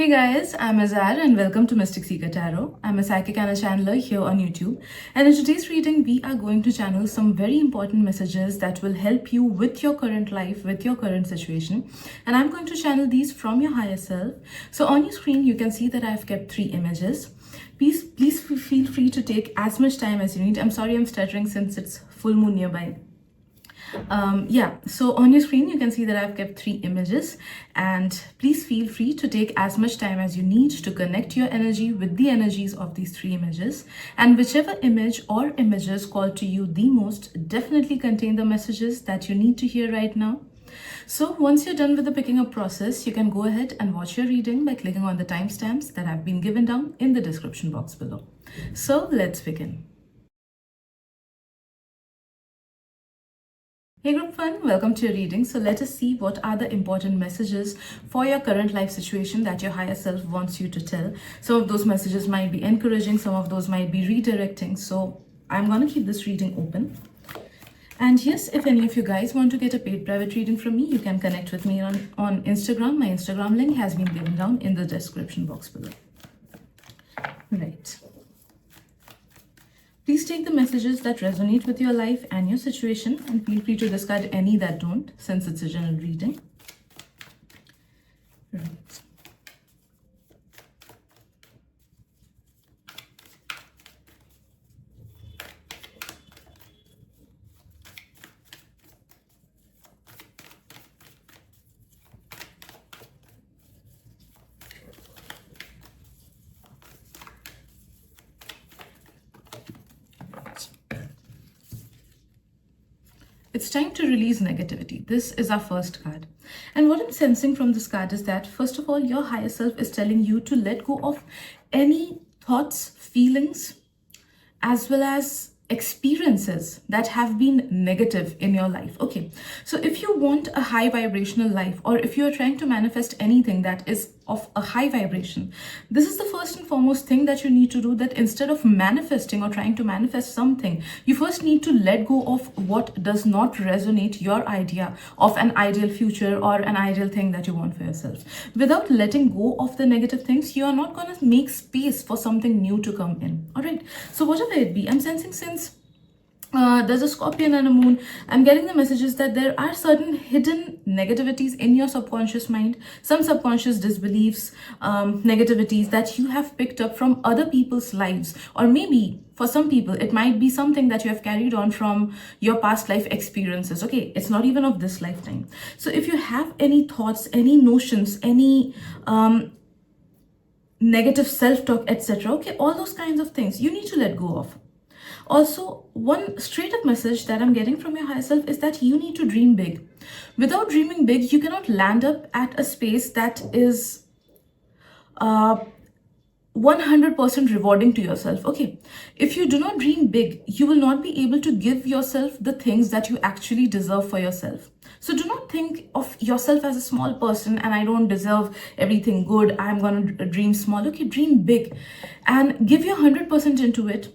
Hey guys, I'm Azar and welcome to Mystic Seeker Tarot. I'm a psychic and a channeler here on YouTube. And in today's reading, we are going to channel some very important messages that will help you with your current life, with your current situation. And I'm going to channel these from your higher self. So on your screen, you can see that I've kept 3 images. Please feel free to take as much time as you need. I'm sorry I'm stuttering since it's full moon nearby. So on your screen you can see that I've kept 3 images, and please feel free to take as much time as you need to connect your energy with the energies of these 3 images, and whichever image or images call to you the most definitely contain the messages that you need to hear right now. So once you're done with the picking up process, you can go ahead and watch your reading by clicking on the timestamps that have been given down in the description box below. So let's begin. Hey group fun, welcome to your reading. So let us see what are the important messages for your current life situation that your higher self wants you to tell. Some of those messages might be encouraging, some of those might be redirecting. So I'm going to keep this reading open. And yes, if any of you guys want to get a paid private reading from me, you can connect with me on Instagram. My Instagram link has been given down in the description box below. Right. Please take the messages that resonate with your life and your situation, and feel free to discard any that don't, since it's a general reading. Right. It's time to release negativity. This is our first card. And what I'm sensing from this card is that, first of all, your higher self is telling you to let go of any thoughts, feelings, as well as experiences that have been negative in your life. Okay, so if you want a high vibrational life, or if you are trying to manifest anything that is of a high vibration, this is the first and foremost thing that you need to do, that instead of manifesting or trying to manifest something, you first need to let go of what does not resonate your idea of an ideal future or an ideal thing that you want for yourself. Without letting go of the negative things, you are not going to make space for something new to come in. All right, so whatever it be, I'm sensing, since there's a Scorpion and a moon, I'm getting the messages that there are certain hidden negativities in your subconscious mind, some subconscious disbeliefs, negativities that you have picked up from other people's lives, or maybe for some people it might be something that you have carried on from your past life experiences. Okay, it's not even of this lifetime. So if you have any thoughts, any notions, any negative self-talk, etc., okay, all those kinds of things you need to let go of. Also, one straight up message that I'm getting from your higher self is that you need to dream big. Without dreaming big, you cannot land up at a space that is 100% rewarding to yourself. Okay, if you do not dream big, you will not be able to give yourself the things that you actually deserve for yourself. So do not think of yourself as a small person and I don't deserve everything good, I'm gonna dream small. Okay, dream big and give your 100% into it,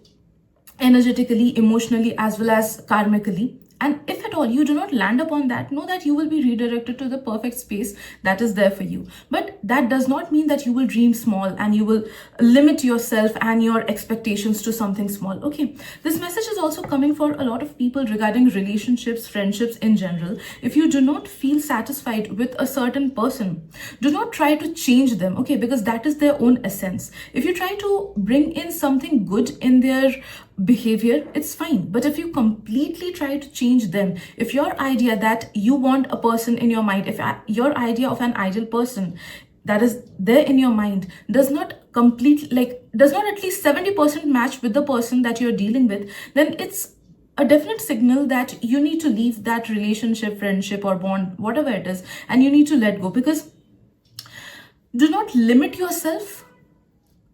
energetically, emotionally, as well as karmically. And if at all you do not land up on that, know that you will be redirected to the perfect space that is there for you. But that does not mean that you will dream small and you will limit yourself and your expectations to something small. Okay, this message is also coming for a lot of people regarding relationships, friendships in general. If you do not feel satisfied with a certain person, do not try to change them, okay, because that is their own essence. If you try to bring in something good in their behavior, it's fine. But if you completely try to change them, if your idea that you want a person in your mind, if your idea of an ideal person that is there in your mind does not does not at least 70% match with the person that you're dealing with, then it's a definite signal that you need to leave that relationship, friendship, or bond, whatever it is, and you need to let go. Because do not limit yourself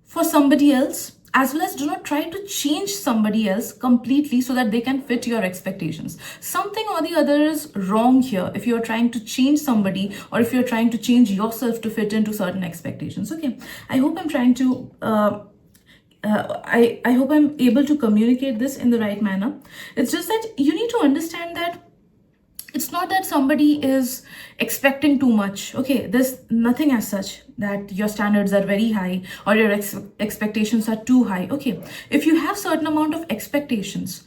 for somebody else, as well as do not try to change somebody else completely so that they can fit your expectations. Something or the other is wrong here if you're trying to change somebody, or if you're trying to change yourself to fit into certain expectations. Okay, I hope I'm trying to I hope I'm able to communicate this in the right manner. It's just that you need to understand that it's not that somebody is expecting too much. Okay, there's nothing as such that your standards are very high or your expectations are too high. Okay, if you have certain amount of expectations,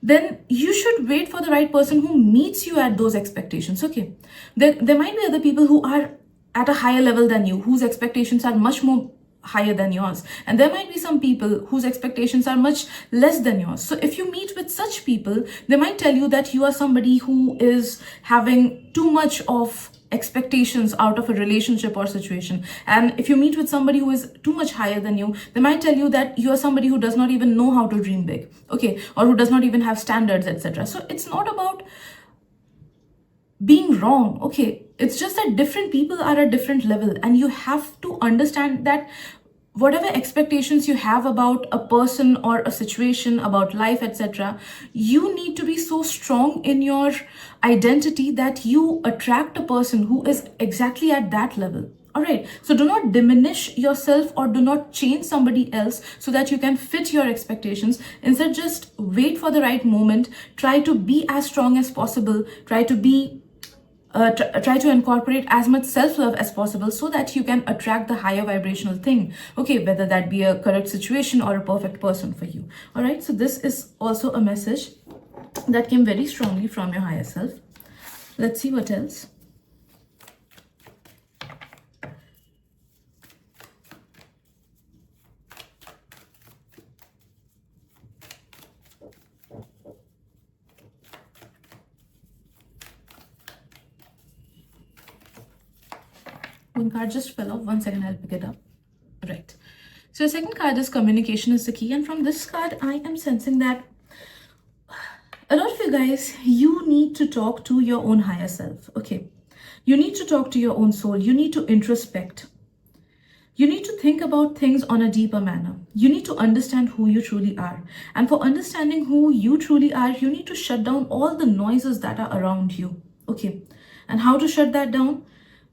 then you should wait for the right person who meets you at those expectations. Okay, there might be other people who are at a higher level than you, whose expectations are much more higher than yours, and there might be some people whose expectations are much less than yours. So if you meet with such people, they might tell you that you are somebody who is having too much of expectations out of a relationship or situation. And if you meet with somebody who is too much higher than you, they might tell you that you are somebody who does not even know how to dream big, okay, or who does not even have standards, etc. So it's not about being wrong. Okay, it's just that different people are at different level, and you have to understand that whatever expectations you have about a person or a situation, about life, etc., you need to be so strong in your identity that you attract a person who is exactly at that level. All right, so do not diminish yourself or do not change somebody else so that you can fit your expectations. Instead, just wait for the right moment. Try to be as strong as possible. Try to incorporate as much self-love as possible so that you can attract the higher vibrational thing. Okay, whether that be a correct situation or a perfect person for you. All right, so this is also a message that came very strongly from your higher self. Let's see what else. One card just fell off. 1 second, I'll pick it up. Right. So the second card is communication is the key. And from this card, I am sensing that a lot of you guys, you need to talk to your own higher self. Okay. You need to talk to your own soul. You need to introspect. You need to think about things on a deeper manner. You need to understand who you truly are. And for understanding who you truly are, you need to shut down all the noises that are around you. Okay. And how to shut that down?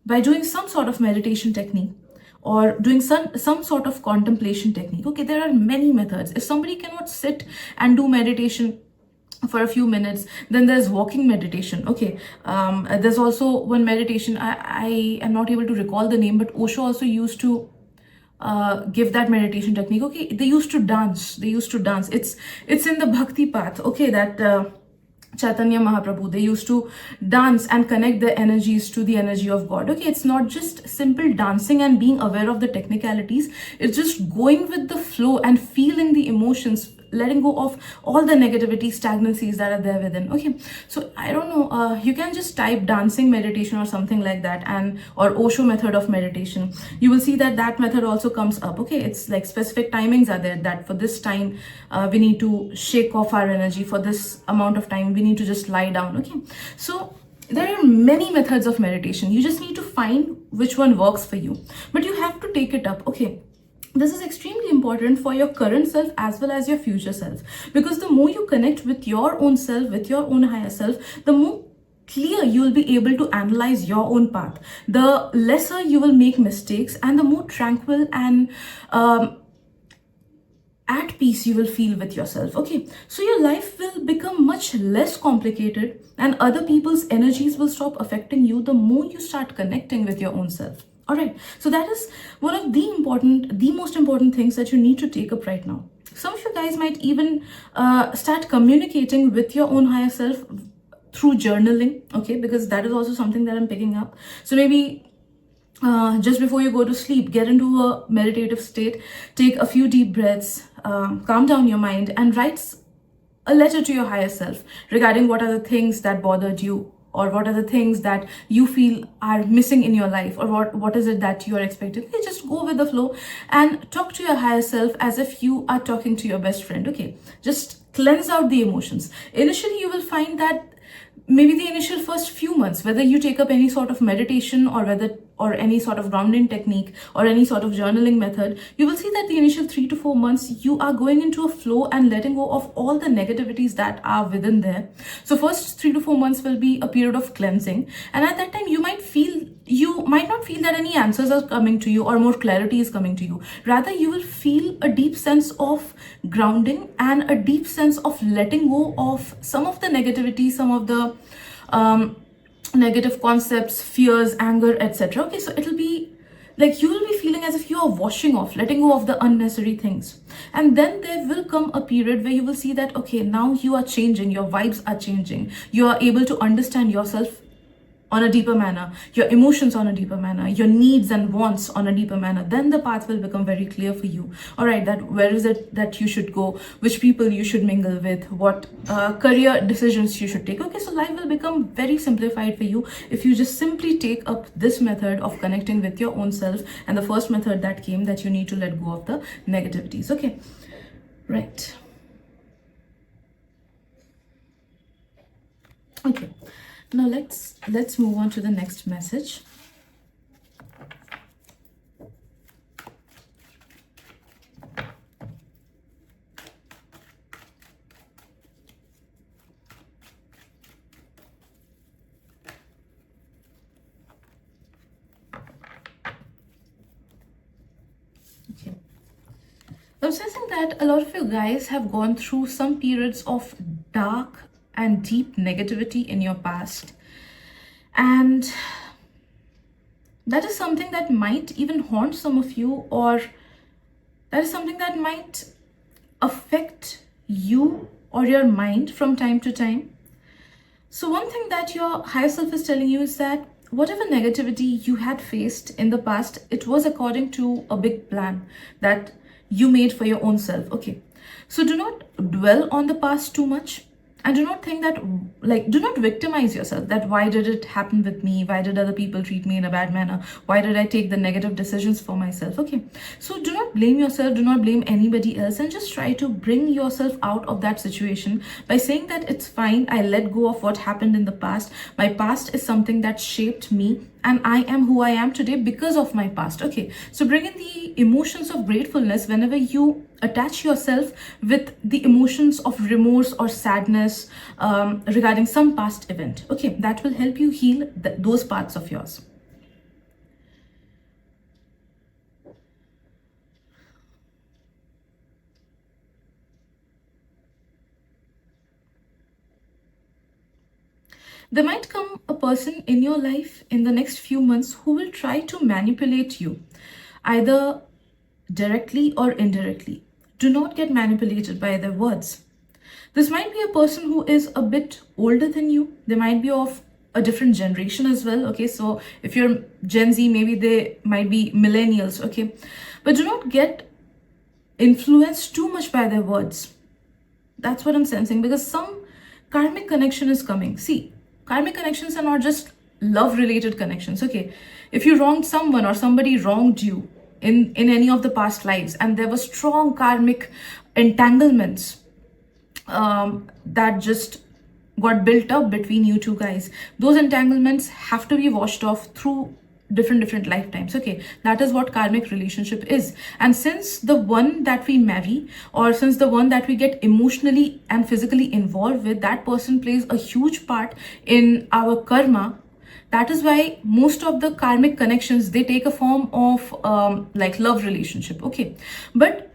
By doing some sort of meditation technique or doing some sort of contemplation technique. Okay, there are many methods. If somebody cannot sit and do meditation for a few minutes, then there's walking meditation. Okay, there's also one meditation, I am not able to recall the name, but Osho also used to give that meditation technique. Okay, they used to dance. It's in the bhakti path. Okay, that Chaitanya Mahaprabhu, they used to dance and connect the energies to the energy of God. Okay, it's not just simple dancing and being aware of the technicalities. It's just going with the flow and feeling the emotions, letting go of all the negativity, stagnancies that are there within. Okay, so I don't know, you can just type dancing meditation or something like that, and or Osho method of meditation. You will see that that method also comes up. Okay, it's like specific timings are there, that for this time we need to shake off our energy, for this amount of time we need to just lie down. Okay, so there are many methods of meditation. You just need to find which one works for you, but you have to take it up. Okay, this is extremely important for your current self as well as your future self, because the more you connect with your own self, with your own higher self, the more clear you will be able to analyze your own path, the lesser you will make mistakes, and the more tranquil and at peace you will feel with yourself. Okay, so your life will become much less complicated and other people's energies will stop affecting you the more you start connecting with your own self. All right, so that is one of the most important things that you need to take up right now. Some of you guys might even start communicating with your own higher self through journaling. Okay, because that is also something that I'm picking up. So maybe just before you go to sleep, get into a meditative state, take a few deep breaths, calm down your mind, and write a letter to your higher self regarding what are the things that bothered you, or what are the things that you feel are missing in your life, or what is it that you are expecting. Okay, just go with the flow and talk to your higher self as if you are talking to your best friend. Okay, just cleanse out the emotions. Initially, you will find that maybe the initial first few months, whether you take up any sort of meditation or any sort of grounding technique or any sort of journaling method, you will see that the initial 3 to 4 months you are going into a flow and letting go of all the negativities that are within there. So first 3 to 4 months will be a period of cleansing, and at that time you might not feel that any answers are coming to you or more clarity is coming to you. Rather, you will feel a deep sense of grounding and a deep sense of letting go of some of the negativity, some of the negative concepts, fears, anger, etc. Okay, so it'll be like you will be feeling as if you are washing off, letting go of the unnecessary things. And then there will come a period where you will see that, okay, now you are changing, your vibes are changing, you are able to understand yourself on a deeper manner, your emotions on a deeper manner, your needs and wants on a deeper manner. Then the path will become very clear for you. All right, that where is it that you should go, which people you should mingle with, what career decisions you should take. Okay, so life will become very simplified for you if you just simply take up this method of connecting with your own self, and the first method that came, that you need to let go of the negativities. Okay, right. Okay, now let's move on to the next message. Okay, I'm sensing that a lot of you guys have gone through some periods of dark and deep negativity in your past, and that is something that might even haunt some of you, or that is something that might affect you or your mind from time to time. So one thing that your higher self is telling you is that whatever negativity you had faced in the past, it was according to a big plan that you made for your own self. Okay, so do not dwell on the past too much, and do not think that, like, do not victimize yourself that why did it happen with me, why did other people treat me in a bad manner, why did I take the negative decisions for myself. Okay, so do not blame yourself, do not blame anybody else, and just try to bring yourself out of that situation by saying that it's fine, I let go of what happened in the past. My past is something that shaped me, and I am who I am today because of my past. Okay, so bring in the emotions of gratefulness whenever you attach yourself with the emotions of remorse or sadness regarding some past event. Okay, that will help you heal those parts of yours. There might come a person in your life in the next few months who will try to manipulate you, either directly or indirectly. Do not get manipulated by their words. This might be a person who is a bit older than you. They might be of a different generation as well. Okay, so if you're Gen Z, maybe they might be millennials. Okay, but do not get influenced too much by their words. That's what I'm sensing, because some karmic connection is coming. See, karmic connections are not just love related connections. Okay, if you wronged someone or somebody wronged you in any of the past lives, and there were strong karmic entanglements that just got built up between you two guys, those entanglements have to be washed off through different lifetimes. Okay, that is what karmic relationship is. And since the one that we marry, or since the one that we get emotionally and physically involved with, that person plays a huge part in our karma, that is why most of the karmic connections, they take a form of like love relationship. Okay, but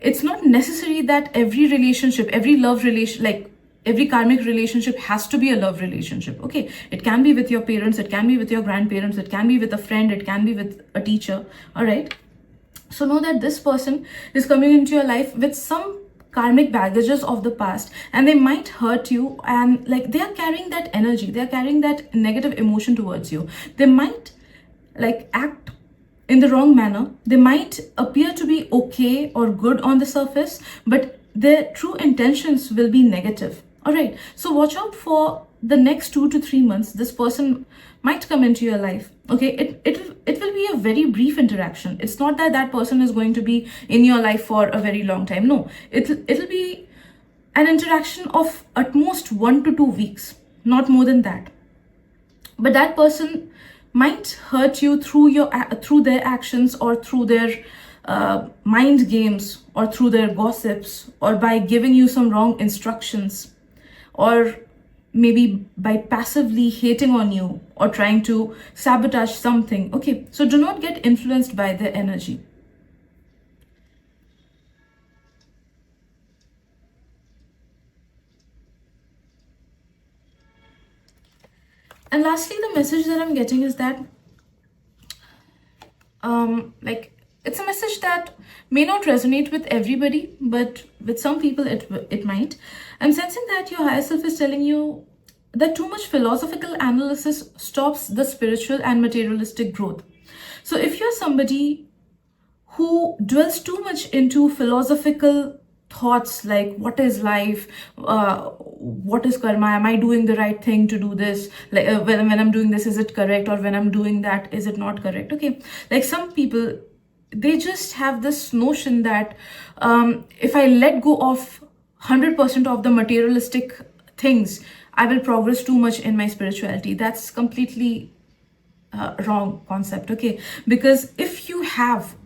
it's not necessary that every relationship, every love relation, like every karmic relationship has to be a love relationship. Okay, it can be with your parents, it can be with your grandparents, it can be with a friend, it can be with a teacher. All right, so know that this person is coming into your life with some karmic baggages of the past, and they might hurt you, and like they are carrying that energy, they are carrying that negative emotion towards you. They might like act in the wrong manner. They might appear to be okay or good on the surface, but their true intentions will be negative. All right, so watch out for the next 2 to 3 months. This person might come into your life. Okay, it will be a very brief interaction. It's not that that person is going to be in your life for a very long time. No, it'll be an interaction of at most 1 to 2 weeks, not more than that. But that person might hurt you through their actions, or through their mind games, or through their gossips, or by giving you some wrong instructions, or maybe by passively hating on you or trying to sabotage something. Okay, so do not get influenced by their energy. And lastly, the message that I'm getting is that like, it's a message that may not resonate with everybody, but with some people it might. I'm sensing that your higher self is telling you that too much philosophical analysis stops the spiritual and materialistic growth. So if you're somebody who dwells too much into philosophical thoughts like what is life, what is karma, am I doing the right thing to do this, like when I'm doing this, is it correct, or when I'm doing that, is it not correct? Okay, like some people, they just have this notion that if I let go of 100% of the materialistic things, I will progress too much in my spirituality. That's completely wrong concept. Okay, because if you have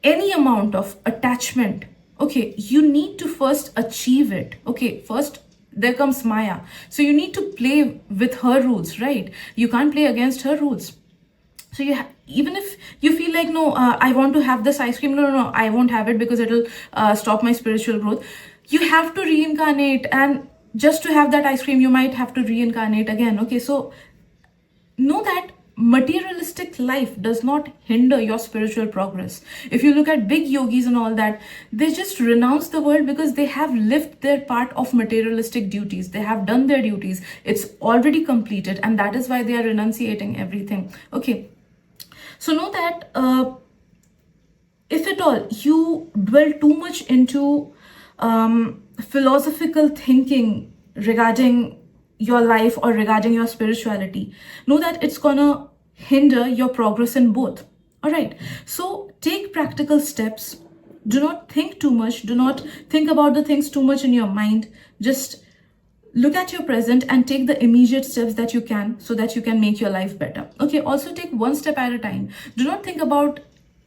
any amount of attachment, okay, you need to first achieve it. Okay, first there comes Maya, so you need to play with her rules, right? You can't play against her rules. So even if you feel like, no, I want to have this ice cream, no, I won't have it because it'll stop my spiritual growth. You have to reincarnate, and just to have that ice cream you might have to reincarnate again. Okay, so know that materialistic life does not hinder your spiritual progress. If you look at big yogis and all that, they just renounce the world because they have lived their part of materialistic duties. They have done their duties, it's already completed, and that is why they are renunciating everything. Okay, so know that if at all you dwell too much into philosophical thinking regarding your life or regarding your spirituality, know that it's gonna hinder your progress in both. All right, so take practical steps. Do not think too much, do not think about the things too much in your mind. Just look at your present and take the immediate steps that you can, so that you can make your life better. Okay, also take one step at a time. Do not think about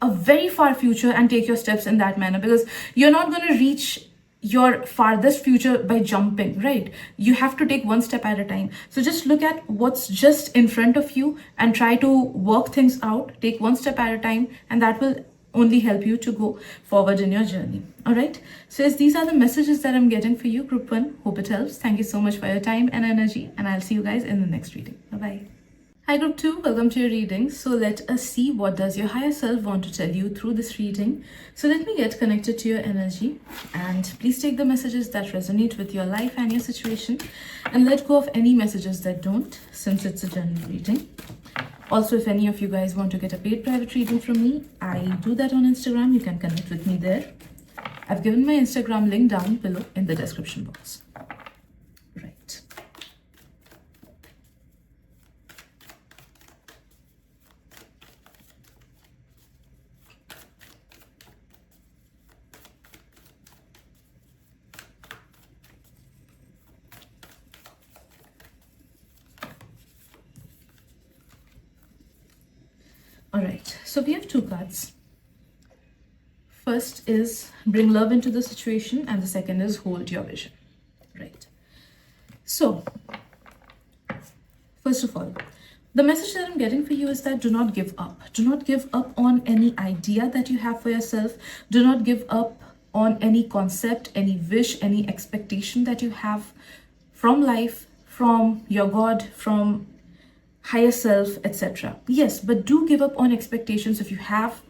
a very far future and take your steps in that manner, because you're not going to reach your farthest future by jumping, right? You have to take one step at a time. So just look at what's just in front of you and try to work things out. Take one step at a time, and that will only help you to go forward in your journey. All right, so yes, these are the messages that I'm getting for you, group 1. Hope it helps. Thank you so much for your time and energy, and I'll see you guys in the next reading. Bye bye. Hi group 2, welcome to your reading. So let us see what does your higher self want to tell you through this reading. So let me get connected to your energy, and please take the messages that resonate with your life and your situation, and let go of any messages that don't, since it's a general reading. Also, if any of you guys want to get a paid private reading from me, I do that on Instagram. You can connect with me there. I've given my Instagram link down below in the description box. Right. All right, so we have 2 cards. First is bring love into the situation, and the second is hold your vision. Right. So, first of all, the message that I'm getting for you is that do not give up. Do not give up on any idea that you have for yourself. Do not give up on any concept, any wish, any expectation that you have from life, from your God, from higher self, etc. Yes, but do give up on expectations if you have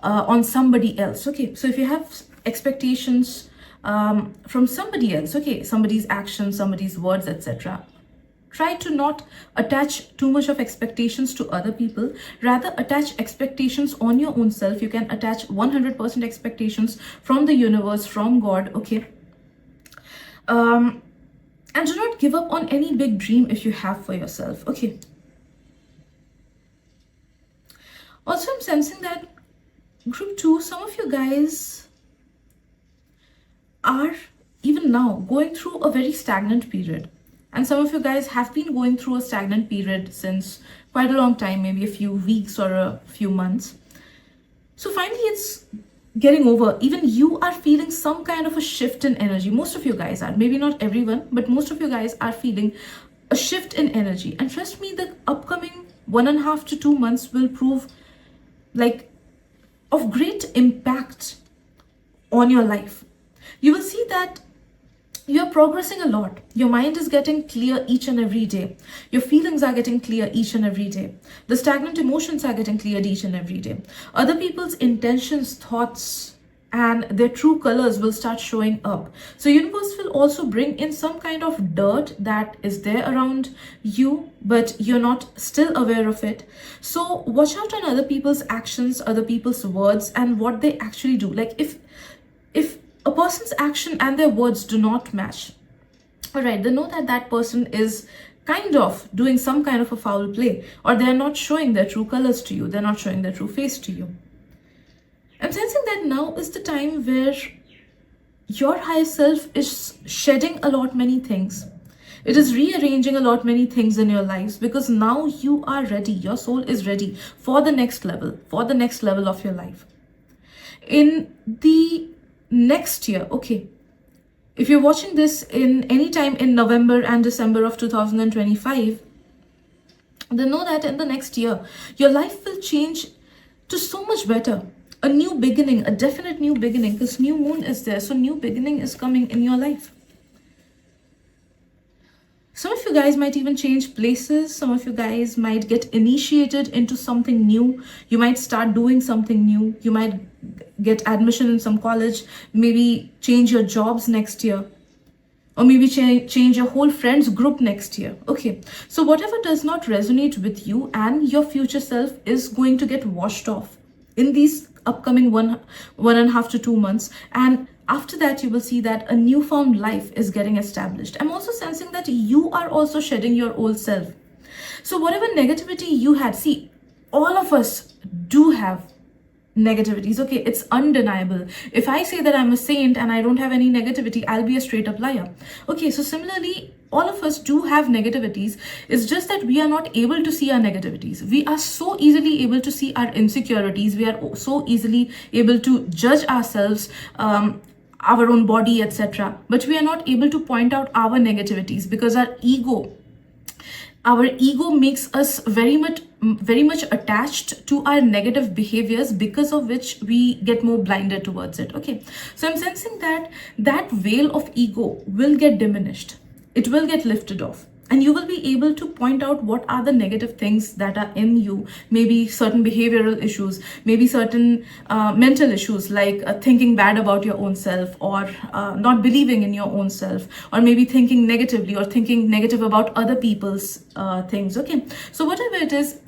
on somebody else. Okay, so if you have expectations from somebody else, okay, somebody's actions, somebody's words, etc., try to not attach too much of expectations to other people. Rather, attach expectations on your own self. You can attach 100% expectations from the universe, from God. Okay, and do not give up on any big dream if you have for yourself. Okay. Also, I'm sensing that group 2, some of you guys are even now going through a very stagnant period. And some of you guys have been going through a stagnant period since quite a long time, maybe a few weeks or a few months. So finally, it's getting over. Even you are feeling some kind of a shift in energy. Most of you guys are, maybe not everyone, but most of you guys are feeling a shift in energy. And trust me, the upcoming 1.5 to 2 months will prove like of great impact on your life. You will see that You're progressing a lot. Your mind is getting clear each and every day. Your feelings are getting clear each and every day. The stagnant emotions are getting cleared each and every day. Other people's intentions, thoughts, and their true colors will start showing up. So universe will also bring in some kind of dirt that is there around you, but you're not still aware of it. So watch out on other people's actions, other people's words, and what they actually do. Like if a person's action and their words do not match, all right, they know that that person is kind of doing some kind of a foul play, or they're not showing their true colors to you, they're not showing their true face to you. I'm sensing that now is the time where your higher self is shedding a lot many things. It is rearranging a lot many things in your lives, because now you are ready, your soul is ready for the next level, for the next level of your life. In the next year, okay, if you're watching this in any time in November and December of 2025, then know that in the next year your life will change to so much better. A new beginning, a definite new beginning, because new moon is there, so new beginning is coming in your life. Some of you guys might even change places. Some of you guys might get initiated into something new. You might start doing something new. You might get admission in some college, maybe change your jobs next year, or maybe change your whole friends group next year. Okay, so whatever does not resonate with you and your future self is going to get washed off in these upcoming one and a half to 2 months, and after that you will see that a newfound life is getting established. I'm also sensing that you are also shedding your old self. So whatever negativity you had, see, all of us do have negativities. Okay, it's undeniable. If I say that I'm a saint and I don't have any negativity, I'll be a straight up liar. Okay, so similarly, all of us do have negativities. It's just that we are not able to see our negativities. We are so easily able to see our insecurities. We are so easily able to judge ourselves, our own body, etc. But we are not able to point out our negativities, because our ego makes us very much attached to our negative behaviors, because of which we get more blinded towards it. Okay, so I'm sensing that that veil of ego will get diminished, it will get lifted off, and you will be able to point out what are the negative things that are in you. Maybe certain behavioral issues, maybe certain mental issues, like thinking bad about your own self, or not believing in your own self, or maybe thinking negatively or thinking negative about other people's things. Okay, so whatever it is,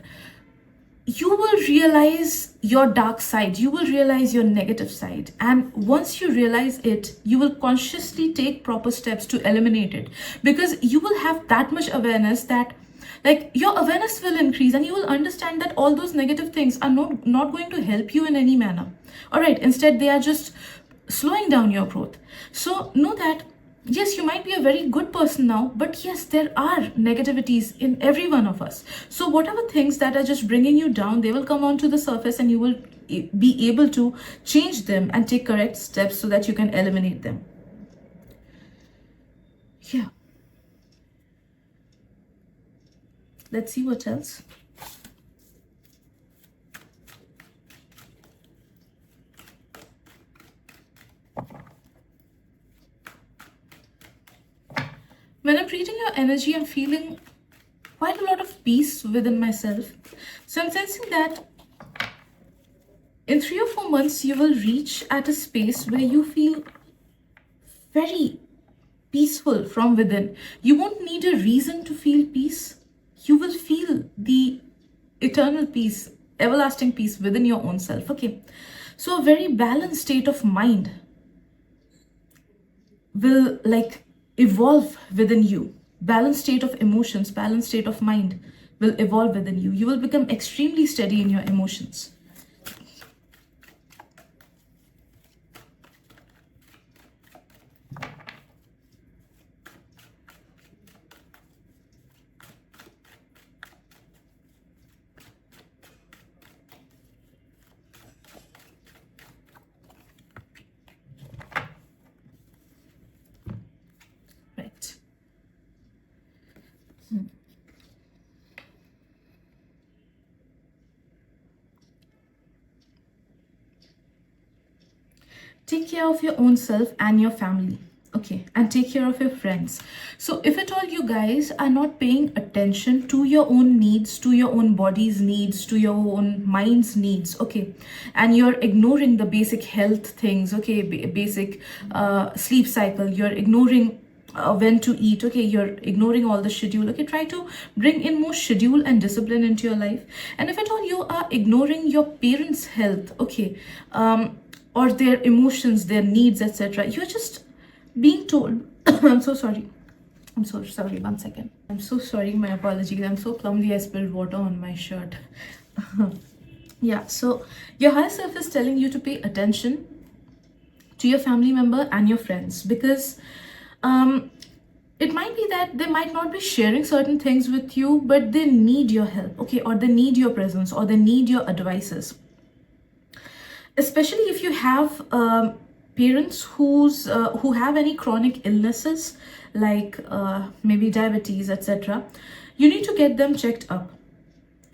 you will realize your dark side, you will realize your negative side, and once you realize it, you will consciously take proper steps to eliminate it, because you will have that much awareness that, like, your awareness will increase, and you will understand that all those negative things are not going to help you in any manner. All right, instead they are just slowing down your growth. So know that yes, you might be a very good person now, but yes, there are negativities in every one of us. So whatever things that are just bringing you down, they will come onto the surface, and you will be able to change them and take correct steps so that you can eliminate them. Yeah, let's see what else. When I'm reading your energy, I'm feeling quite a lot of peace within myself. So I'm sensing that in 3 or 4 months, you will reach at a space where you feel very peaceful from within. You won't need a reason to feel peace. You will feel the eternal peace, everlasting peace within your own self. Okay, so a very balanced state of mind will evolve within you. Balanced state of emotions, balanced state of mind will evolve within you. You will become extremely steady in your emotions. Right. Take care of your own self and your family. Okay, and take care of your friends. So if at all you guys are not paying attention to your own needs, to your own body's needs, to your own mind's needs, okay, and you're ignoring the basic health things, okay, basic sleep cycle, you're ignoring when to eat, okay, you're ignoring all the schedule, okay, try to bring in more schedule and discipline into your life. And if at all you are ignoring your parents' health, okay, or their emotions, their needs, etc., you're just being told I'm so sorry, I'm so sorry, one second, I'm so sorry, my apologies, I'm so clumsy, I spilled water on my shirt. Yeah, so your higher self is telling you to pay attention to your family member and your friends, because it might be that they might not be sharing certain things with you, but they need your help, okay, or they need your presence, or they need your advices. Especially if you have parents who have any chronic illnesses, like maybe diabetes, etc., you need to get them checked up.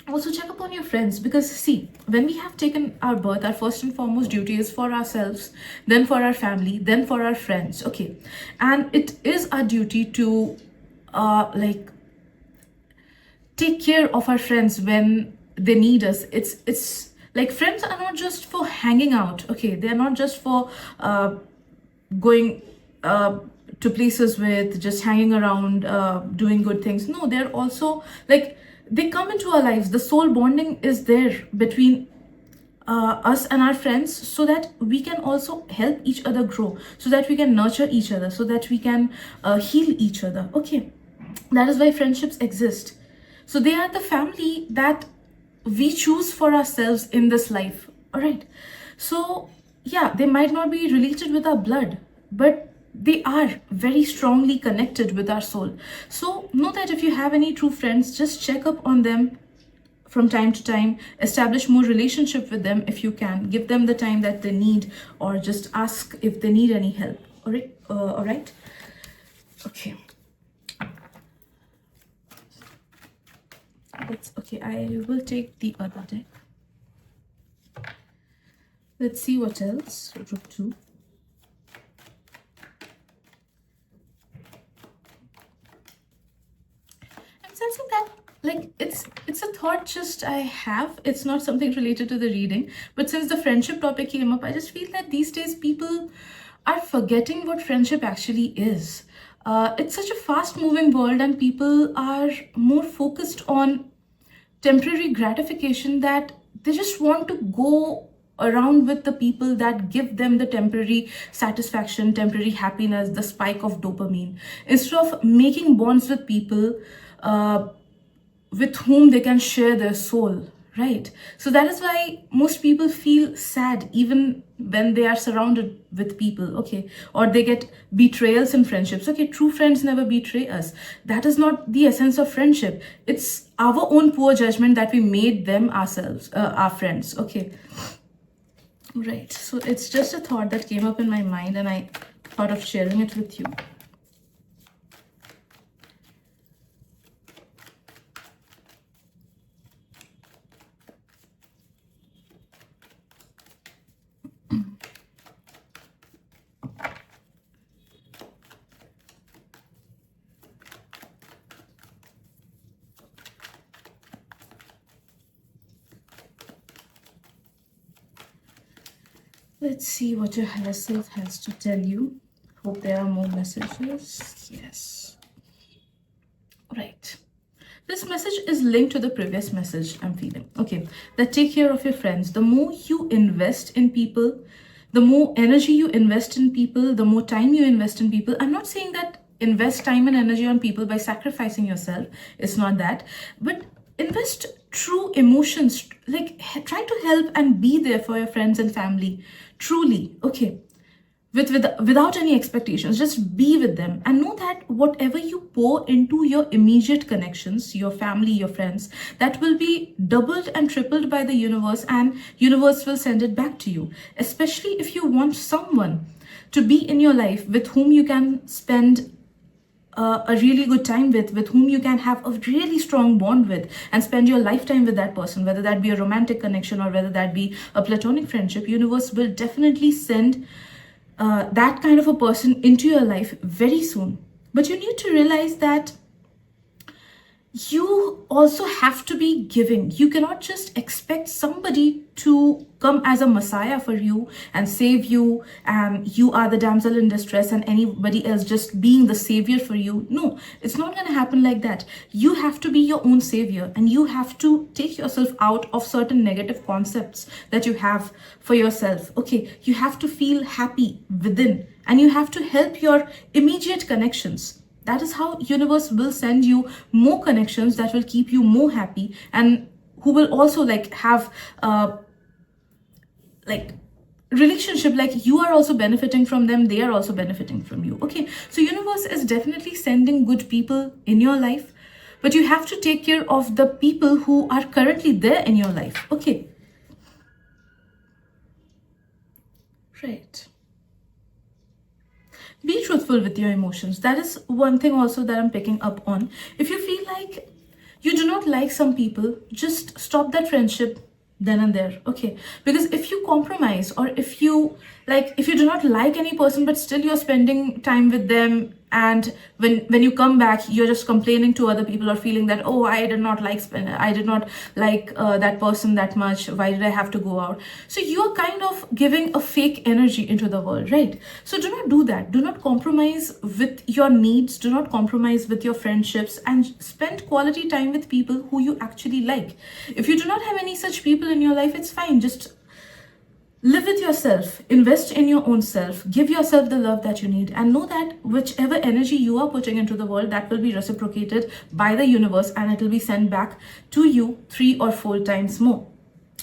Also check up on your friends, because see, when we have taken our birth, our first and foremost duty is for ourselves, then for our family, then for our friends, okay, and it is our duty to like take care of our friends when they need us. It's like, friends are not just for hanging out, okay, they're not just for going to places with, just hanging around, doing good things. No, they're also like, they come into our lives, the soul bonding is there between us and our friends, so that we can also help each other grow, so that we can nurture each other, so that we can heal each other, okay. That is why friendships exist. So they are the family that we choose for ourselves in this life, all right. So yeah, they might not be related with our blood, but they are very strongly connected with our soul. So know that if you have any true friends, just check up on them from time to time, establish more relationship with them if you can, give them the time that they need, or just ask if they need any help, all right. All right, okay. That's okay. I will take the other deck. Let's see what else. Group 2. I'm sensing that, like, it's a thought just I have. It's not something related to the reading, but since the friendship topic came up, I just feel that these days people are forgetting what friendship actually is. It's such a fast moving world, and people are more focused on temporary gratification, that they just want to go around with the people that give them the temporary satisfaction, temporary happiness, the spike of dopamine, instead of making bonds with people with whom they can share their soul, right? So that is why most people feel sad even when they are surrounded with people, okay, or they get betrayals in friendships, okay. True friends never betray us. That is not the essence of friendship. It's our own poor judgment that we made them ourselves, our friends, okay. Right, so it's just a thought that came up in my mind, and I thought of sharing it with you. Let's see what your higher self has to tell you. Hope there are more messages. Yes. Right. This message is linked to the previous message I'm feeling. Okay. That take care of your friends. The more you invest in people, the more energy you invest in people, the more time you invest in people. I'm not saying that invest time and energy on people by sacrificing yourself. It's not that. But invest true emotions, like try to help and be there for your friends and family, truly, okay, without any expectations. Just be with them, and know that whatever you pour into your immediate connections, your family, your friends, that will be doubled and tripled by the universe, and universe will send it back to you. Especially if you want someone to be in your life with whom you can spend a really good time with whom you can have a really strong bond with and spend your lifetime with that person, whether that be a romantic connection or whether that be a platonic friendship. Universe will definitely send that kind of a person into your life very soon. But you need to realize that you also have to be giving. You cannot just expect somebody to come as a messiah for you and save you, and you are the damsel in distress and anybody else just being the savior for you. No, it's not going to happen like that. You have to be your own savior, and you have to take yourself out of certain negative concepts that you have for yourself. Okay, you have to feel happy within, and you have to help your immediate connections. That is how universe will send you more connections that will keep you more happy, and who will also like have like relationship, like you are also benefiting from them, they are also benefiting from you. Okay, so universe is definitely sending good people in your life, but you have to take care of the people who are currently there in your life. Okay, right. Be truthful with your emotions. That is one thing also that I'm picking up on. If you feel like you do not like some people, just stop that friendship then and there. Okay, because if you compromise, or if you do not like any person but still you're spending time with them, and when you come back you're just complaining to other people or feeling that, oh, I did not like that person that much, why did I have to go out? So you're kind of giving a fake energy into the world, right? So do not do that. Do not compromise with your needs, do not compromise with your friendships, and spend quality time with people who you actually like. If you do not have any such people in your life, it's fine. Just live with yourself, invest in your own self, give yourself the love that you need, and know that whichever energy you are putting into the world, that will be reciprocated by the universe, and it will be sent back to you 3 or 4 times more.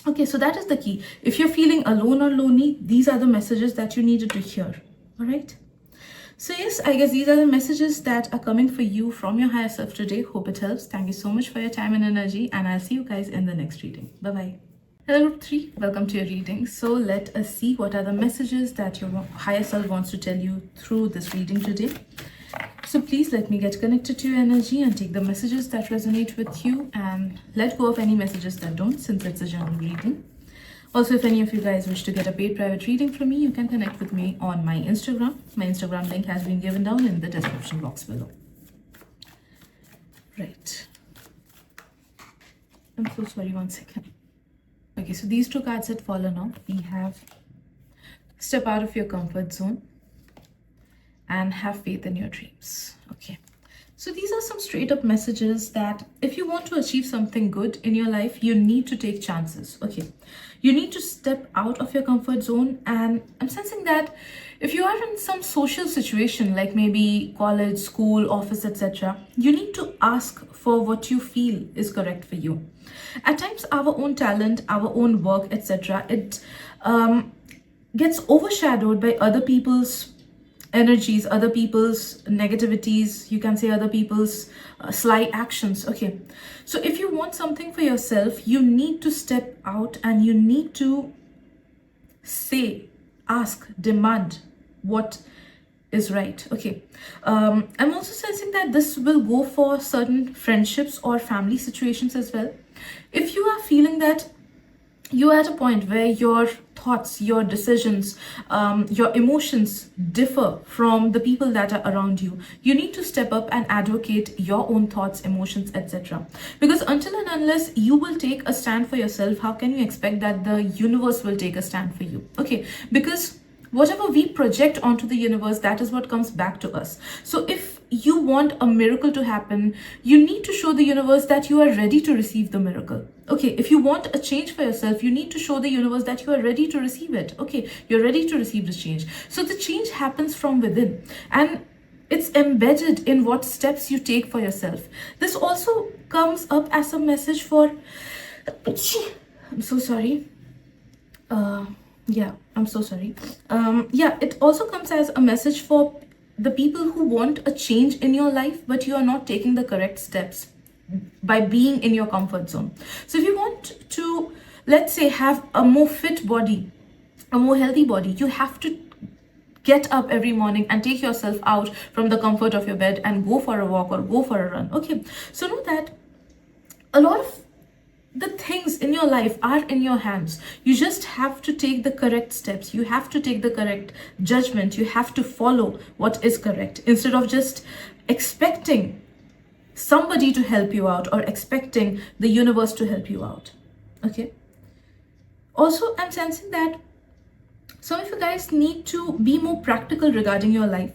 Okay, so that is the key. If you're feeling alone or lonely, these are the messages that you needed to hear. All right. So yes, I guess these are the messages that are coming for you from your higher self today. Hope it helps. Thank you so much for your time and energy, and I'll see you guys in the next reading. Bye-bye. Hello group 3, welcome to your reading. So let us see what are the messages that your higher self wants to tell you through this reading today. So please let me get connected to your energy and take the messages that resonate with you, and let go of any messages that don't, since it's a general reading. Also, if any of you guys wish to get a paid private reading from me, you can connect with me on my Instagram. My Instagram link has been given down in the description box below. Right. I'm so sorry, one second. Okay, so these 2 cards had fallen off. We have step out of your comfort zone and have faith in your dreams. Okay, so these are some straight up messages that if you want to achieve something good in your life, you need to take chances. Okay, you need to step out of your comfort zone, and I'm sensing that if you are in some social situation, like maybe college, school, office, etc., you need to ask for what you feel is correct for you. At times, our own talent, our own work, etc., it gets overshadowed by other people's energies, other people's negativities, you can say other people's sly actions. Okay, so if you want something for yourself, you need to step out, and you need to say, ask, demand what is right. Okay, I'm also sensing that this will go for certain friendships or family situations as well. If you are feeling that you're at a point where your thoughts, your decisions, your emotions differ from the people that are around you, you need to step up and advocate your own thoughts, emotions, etc. Because until and unless you will take a stand for yourself, how can you expect that the universe will take a stand for you? Okay, because whatever we project onto the universe, that is what comes back to us. So if you want a miracle to happen, you need to show the universe that you are ready to receive the miracle. Okay, if you want a change for yourself, you need to show the universe that you are ready to receive it. Okay, you're ready to receive this change. So the change happens from within, and it's embedded in what steps you take for yourself. This also comes up as a message for, I'm so sorry. Yeah, I'm so sorry. Yeah, it also comes as a message for the people who want a change in your life, but you are not taking the correct steps by being in your comfort zone. So if you want to, let's say, have a more fit body, a more healthy body, you have to get up every morning and take yourself out from the comfort of your bed and go for a walk or go for a run. Okay, so know that a lot of the things in your life are in your hands. You just have to take the correct steps. You have to take the correct judgment. You have to follow what is correct instead of just expecting somebody to help you out or expecting the universe to help you out. Okay. Also, I'm sensing that some of you guys need to be more practical regarding your life,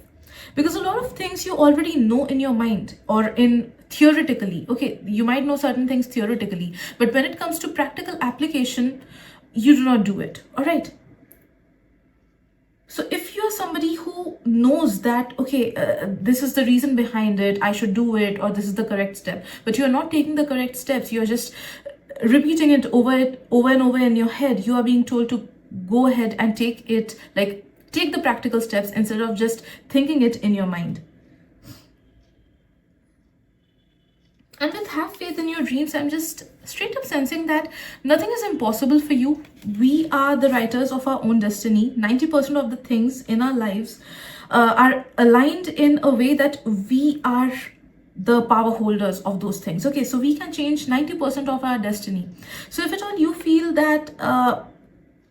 because a lot of things you already know in your mind or in theoretically. Okay, you might know certain things theoretically, but when it comes to practical application, you do not do it. All right. So if you're somebody who knows that, okay, this is the reason behind it, I should do it, or this is the correct step, but you're not taking the correct steps, you're just repeating it over and over in your head. You are being told to go ahead and take it, like take the practical steps instead of just thinking it in your mind. And with have faith in your dreams, I'm just straight up sensing that nothing is impossible for you. We are the writers of our own destiny. 90% of the things in our lives are aligned in a way that we are the power holders of those things. Okay, so we can change 90% of our destiny. So if at all you feel that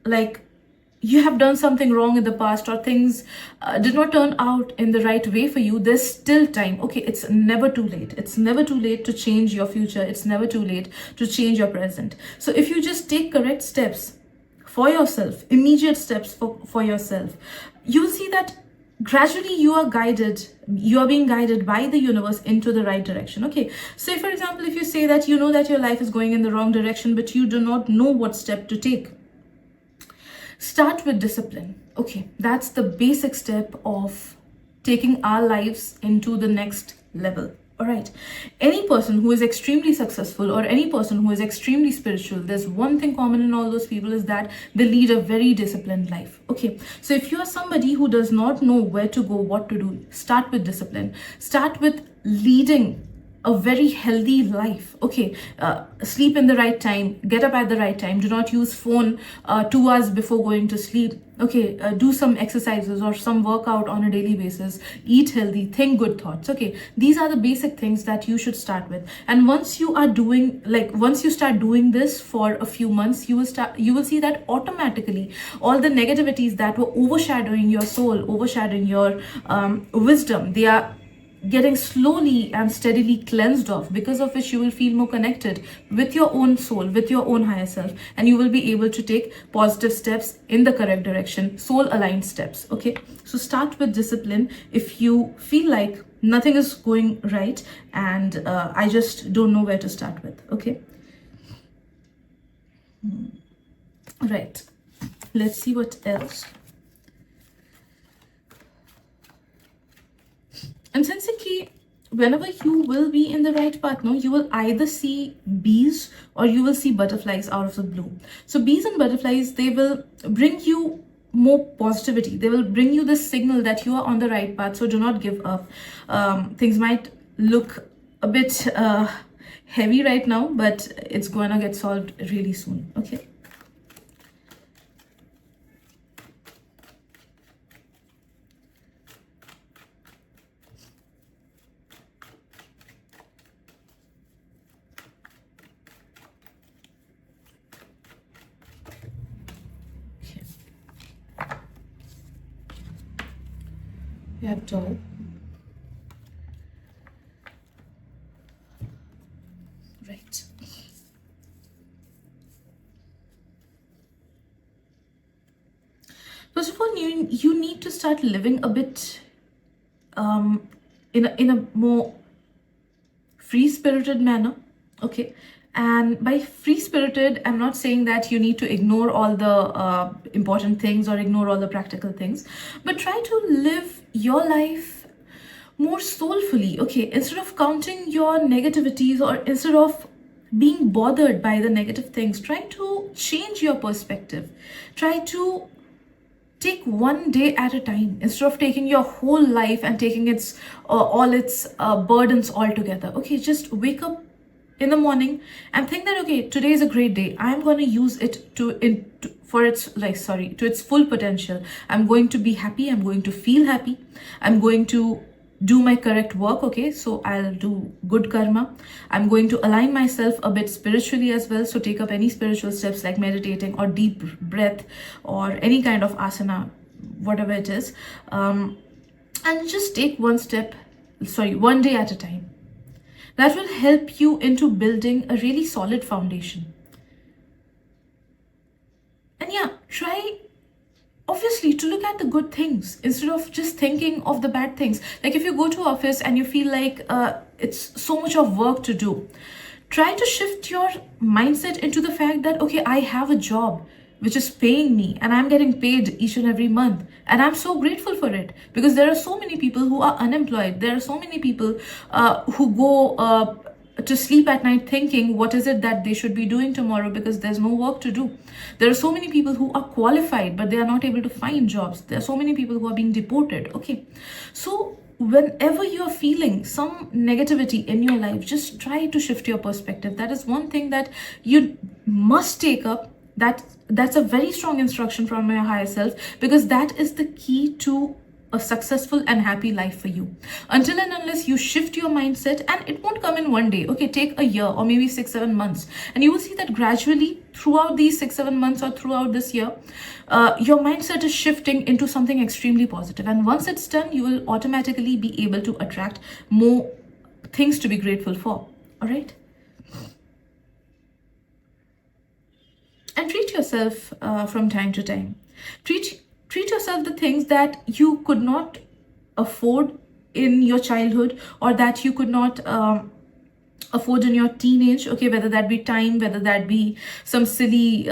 like you have done something wrong in the past, or things did not turn out in the right way for you, there's still time. Okay, it's never too late. It's never too late to change your future. It's never too late to change your present. So if you just take correct steps for yourself, immediate steps for yourself, you will see that gradually you are being guided by the universe into the right direction. Okay, so for example, if you say that you know that your life is going in the wrong direction, but you do not know what step to take, start with discipline. Okay, that's the basic step of taking our lives into the next level. All right, any person who is extremely successful or any person who is extremely spiritual, there's one thing common in all those people, is that they lead a very disciplined life. Okay, so if you are somebody who does not know where to go, what to do, start with discipline. Start with leading a very healthy life. Okay, sleep in the right time, get up at the right time, do not use phone 2 hours before going to sleep. Okay, do some exercises or some workout on a daily basis, eat healthy, think good thoughts. Okay, these are the basic things that you should start with. And once you start doing this for a few months, you will see that automatically all the negativities that were overshadowing your soul, overshadowing your wisdom, they are getting slowly and steadily cleansed off, because of which you will feel more connected with your own soul, with your own higher self, and you will be able to take positive steps in the correct direction, soul aligned steps. Okay, so start with discipline if you feel like nothing is going right and I just don't know where to start with. Okay, right, let's see what else. I'm sensing that whenever you will be in the right partner, you will either see bees or you will see butterflies out of the blue. So bees and butterflies, they will bring you more positivity. They will bring you this signal that you are on the right path. So do not give up. Things might look a bit heavy right now, but it's gonna get solved really soon. Okay. You have told. Right. First of all, you need to start living a bit in a more free-spirited manner. Okay. And by free-spirited, I'm not saying that you need to ignore all the important things or ignore all the practical things, but try to live your life more soulfully. Okay, instead of counting your negativities or instead of being bothered by the negative things, try to change your perspective. Try to take one day at a time instead of taking your whole life and taking all its burdens all together. Okay, just wake up in the morning and think that, okay, today is a great day. I'm going to use it to its full potential. I'm going to be happy. I'm going to feel happy. I'm going to do my correct work. Okay, so I'll do good karma. I'm going to align myself a bit spiritually as well, so take up any spiritual steps like meditating or deep breath or any kind of asana, whatever it is, and just take one day at a time. That will help you into building a really solid foundation. And yeah, try obviously to look at the good things instead of just thinking of the bad things. Like if you go to office and you feel like it's so much of work to do, try to shift your mindset into the fact that, okay, I have a job which is paying me and I'm getting paid each and every month, and I'm so grateful for it, because there are so many people who are unemployed. There are so many people who go to sleep at night thinking what is it that they should be doing tomorrow because there's no work to do. There are so many people who are qualified but they are not able to find jobs. There are so many people who are being deported. Okay, so whenever you're feeling some negativity in your life, just try to shift your perspective. That is one thing that you must take up. That's a very strong instruction from your higher self, because that is the key to a successful and happy life for you. Until and unless you shift your mindset, and it won't come in one day. Okay, take a year or maybe 6-7 months, and you will see that gradually throughout these 6-7 months or throughout this year, your mindset is shifting into something extremely positive. And once it's done, you will automatically be able to attract more things to be grateful for. All right. And treat yourself from time to time. Treat yourself the things that you could not afford in your childhood, or that you could not afford in your teenage. Okay, whether that be time, whether that be some silly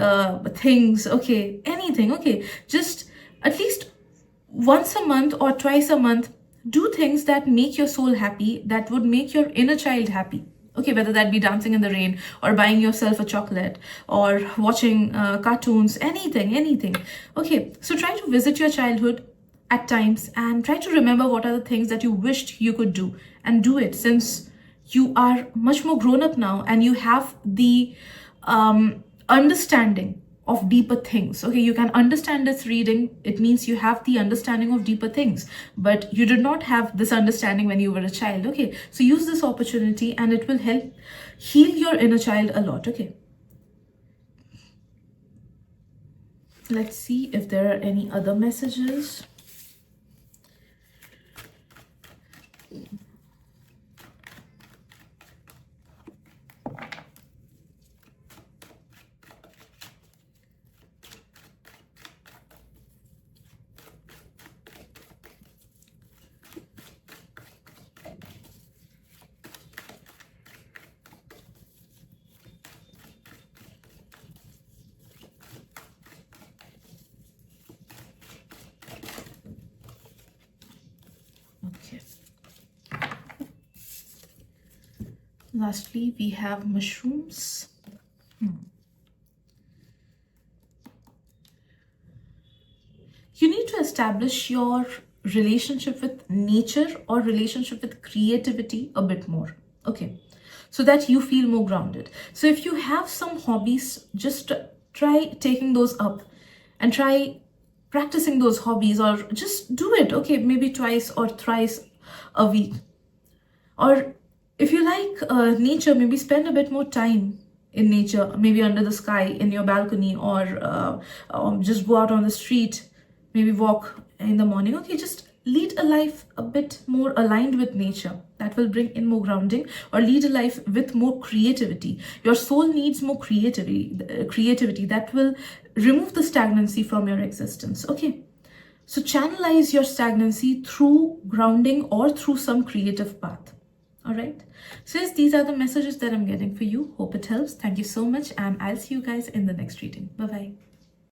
things. Okay, anything. Okay, just at least once a month or twice a month, do things that make your soul happy, that would make your inner child happy. Okay, whether that be dancing in the rain or buying yourself a chocolate or watching cartoons, anything. Okay, so try to visit your childhood at times and try to remember what are the things that you wished you could do, and do it, since you are much more grown up now and you have the understanding of deeper things. Okay, you can understand this reading. It means you have the understanding of deeper things, but you did not have this understanding when you were a child. Okay, so use this opportunity and it will help heal your inner child a lot. Okay, let's see if there are any other messages. Okay. Lastly, we have mushrooms. You need to establish your relationship with nature or relationship with creativity a bit more. Okay, so that you feel more grounded. So if you have some hobbies, just try taking those up and try practicing those hobbies, or just do it. Okay, maybe twice or thrice a week. Or if you like nature, maybe spend a bit more time in nature, maybe under the sky in your balcony, or just go out on the street, maybe walk in the morning. Okay, just lead a life a bit more aligned with nature. That will bring in more grounding. Or lead a life with more creativity. Your soul needs more creativity that will remove the stagnancy from your existence. Okay, so channelize your stagnancy through grounding or through some creative path. All right, so yes, these are the messages that I'm getting for you. Hope it helps. Thank you so much, and I'll see you guys in the next reading. Bye bye.